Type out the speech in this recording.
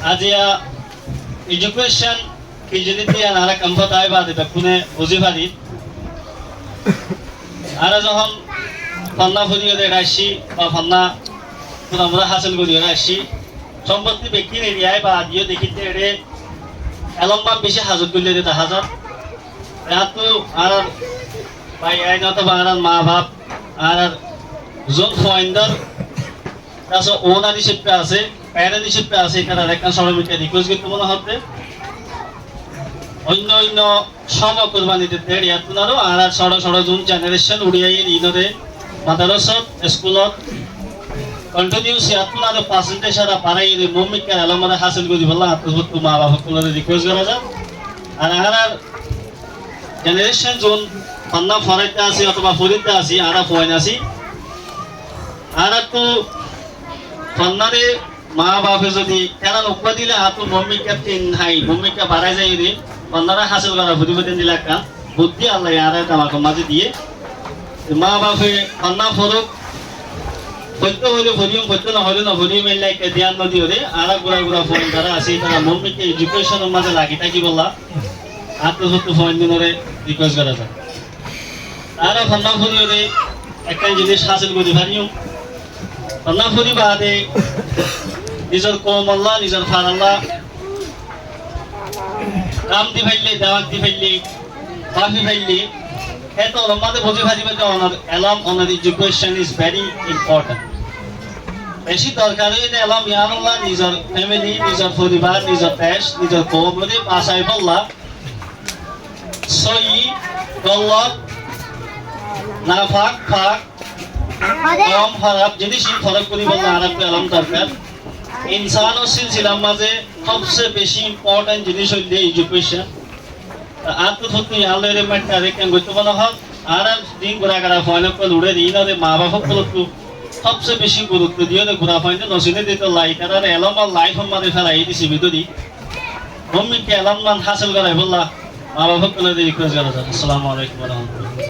আজিয়া education কি যদি দিয়ে নারা কম্পতায় বাদে বেকুনে ওজিফারি আর যখন ফান্না ফুরিয়ে রাশি বা ফান্না আমরা হাসিল করিয়ে রাশি সম্পত্তি ব্যক্তির এরিয়ায় বা আদিও দেখিতে এড়ে এলম্বা বেশি হাজত করলে যেতে হাজার তো আর ভাই আইন অথবা আর মা বাপ আর যোন ফাইন্ডার তাছাড়া ওনার হিসেবে আছে প্যারেন্ট হিসেবে আছে এখানে একটা সরমিকে রিকোয়েস্ট করতে মনে হতে অন্য অন্য সম কোরবানি দিতে ইয়াতুনারও আর সড় সড় যোন জেনারেশন উড়িয়াই ইনরে মাদ্রাসত স্কুলত কন্টিনিউস ইয়াতুনারও পার্সেন্টেজ আর পারাই মুমিকা আলমারে হাসিল করি বলা আত্মভূত মা বাবা কোলরে রিকোয়েস্ট করা যায় আর আর জেনারেশন যোন পান্না ফরাইতে আছে অথবা ফরিতে আছে আর ফয়েন আছে আর তো পান্নারে মা বাপে যদি কেনা নকবা দিলে হাতু মম্মিকা তিন হাই মম্মিকা বাড়াই যায় রে পান্নারা হাসিল করা বুদ্ধি দিলে একটা বুদ্ধি আল্লাহ আর আমাকে মাঝে দিয়ে মা বাপে পান্না ফরক সত্য হলে ভরিম সত্য না হলে না ভরিম এলাই ধ্যান নদী হলে আর গুড়া গুড়া ফোন যারা আছে তারা মম্মিকে এডুকেশনের মাঝে লাগি থাকি বললা আত্মসত্য ফোন দিনরে রিকোয়েস্ট করা যায় আর পান্না ফরি হলে একটা জিনিস হাসিল করি পারিও পান্না ফরি বাদে নিজের কম আল্লাহ নিজের ফান আল্লাহ কাম দি ফাইলে দেওয়াক দি ফাইলে মাফি ফাইলে এত আমাদের বুঝে ফাইবে যে অনার এলাম honour education is very important বেশি দরকার হইলে এলাম ইয়ান আল্লাহ নিজের ফ্যামিলি নিজের পরিবার নিজের দেশ নিজের কৌমরে বাসায় বললা সই গল্লত না ফাঁক ফাঁক কম খারাপ জিনিস ফরক করি বললা আরব এলাম দরকার इंसान और सिलसिला माजे सबसे बेशी इम्पोर्टेंट जिनिस হইলে এডুকেশন আর তো সত্যি আল্লাহর মেটা রেখে গত বলা হয় আর দিন ঘোরা করা ফাইনাল করে উড়ে দিই না মা বাবা গুলো সবচেয়ে বেশি গুরুত্ব দিয়ে ঘোরা ফাইনাল নসিনে দিতে লাইক আর এলাম লাইফ আমাদের ফেলাই দিছি বিদুরি মম্মিকে এলাম হাসিল করাই বললা মা বাবা গুলো রিকোয়েস্ট করা যায় আসসালামু আলাইকুম ওয়া রাহমাতুল্লাহ